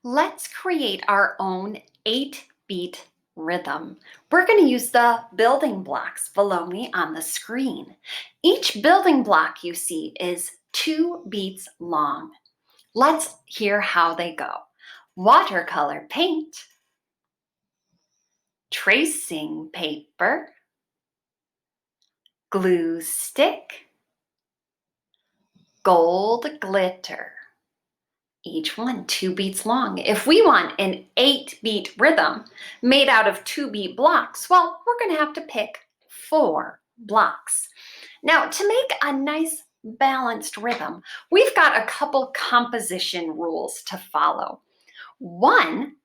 Let's create our own 8-beat rhythm. We're going to use the building blocks below me on the screen. Each building block you see is 2 beats long. Let's hear how they go. Watercolor paint, tracing paper, glue stick, gold glitter. Each one 2 beats long. If we want an 8-beat rhythm made out of 2-beat blocks, well, we're going to have to pick 4 blocks. Now, to make a nice balanced rhythm, we've got a couple composition rules to follow. One,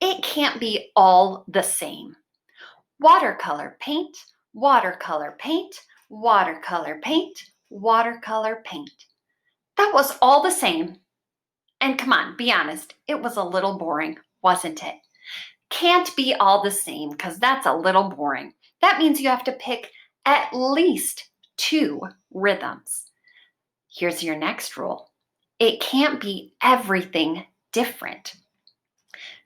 it can't be all the same. Watercolor paint, watercolor paint, watercolor paint, watercolor paint. That was all the same. And come on, be honest, it was a little boring, wasn't it? Can't be all the same because that's a little boring. That means you have to pick at least 2 rhythms. Here's your next rule. It can't be everything different.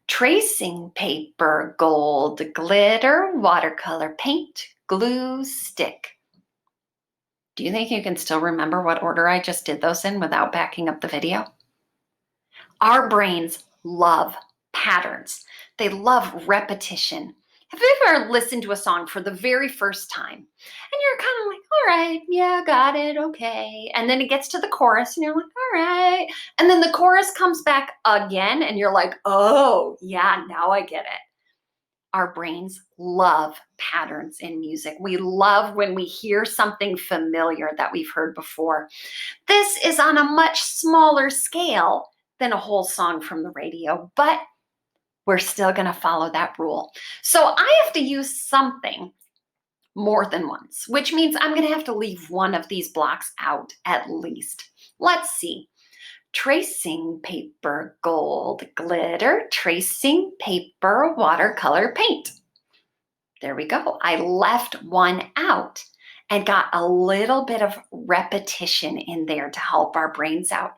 Tracing paper, gold glitter, watercolor paint, glue stick. Do you think you can still remember what order I just did those in without backing up the video? Our brains love patterns. They love repetition. Have you ever listened to a song for the very first time and you're kind of like, all right, yeah, got it, okay. And then it gets to the chorus and you're like, all right. And then the chorus comes back again and you're like, oh, yeah, now I get it. Our brains love patterns in music. We love when we hear something familiar that we've heard before. This is on a much smaller scale than a whole song from the radio, but we're still going to follow that rule. So I have to use something more than once, which means I'm going to have to leave one of these blocks out at least. Let's see. Tracing paper, gold glitter, tracing paper, watercolor paint. There we go. I left one out and got a little bit of repetition in there to help our brains out.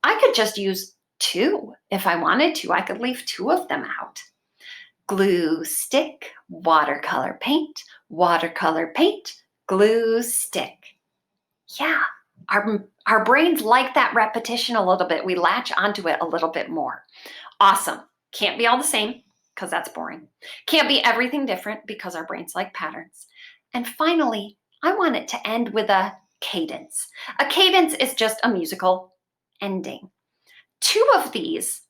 I could just use 2 if I wanted to. I could leave 2 of them out. Glue stick, watercolor paint, glue stick. Yeah, our brains like that repetition a little bit. We latch onto it a little bit more. Awesome. Can't be all the same because that's boring. Can't be everything different because our brains like patterns. And finally, I want it to end with a cadence. A cadence is just a musical ending. 2 of these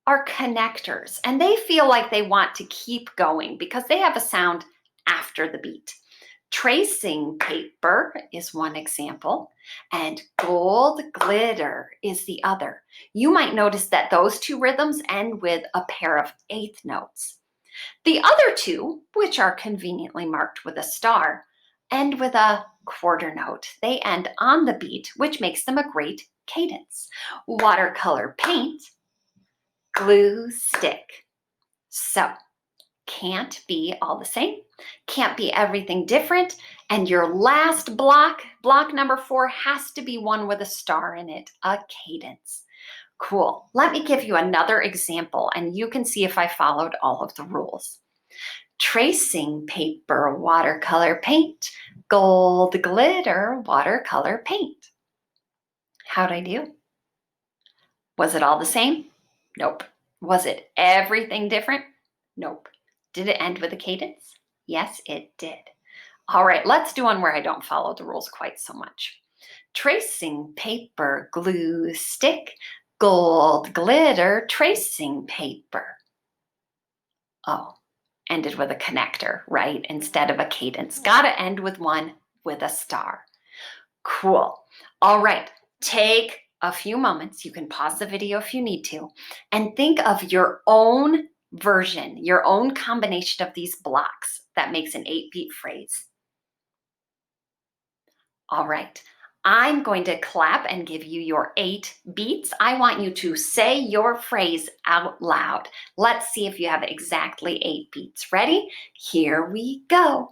are connectors, and they feel like they want to keep going because they have a sound after the beat. Tracing paper is one example, and gold glitter is the other. You might notice that those 2 rhythms end with a pair of 8th notes. The other 2, which are conveniently marked with a star, end with a quarter note. They end on the beat, which makes them a great cadence. Watercolor paint, glue stick. So, can't be all the same, can't be everything different, and your last block number 4, has to be one with a star in it, a cadence. Cool. Let me give you another example, and you can see if I followed all of the rules. Tracing paper, watercolor paint, gold glitter, watercolor paint. How'd I do? Was it all the same? Nope. Was it everything different? Nope. Did it end with a cadence? Yes, it did. All right, let's do one where I don't follow the rules quite so much. Tracing paper, glue stick, gold glitter, tracing paper. Oh, ended with a connector, right? Instead of a cadence. Gotta end with one with a star. Cool. All right, take a few moments. You can pause the video if you need to, and think of your own version, your own combination of these blocks that makes an 8-beat phrase. All right, I'm going to clap and give you your 8 beats. I want you to say your phrase out loud. Let's see if you have exactly 8 beats. Ready? Here we go.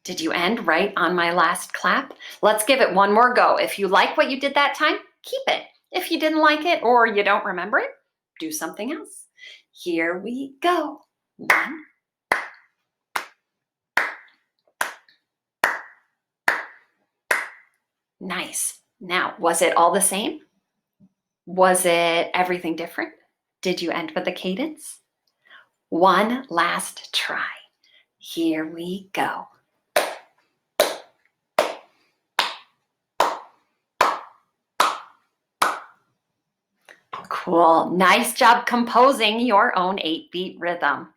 Did you end right on my last clap? Let's give it one more go. If you like what you did that time, keep it. If you didn't like it or you don't remember it, do something else. Here we go. 1. Nice. Now, was it all the same? Was it everything different? Did you end with a cadence? One last try. Here we go. Cool. Nice job composing your own 8-beat rhythm.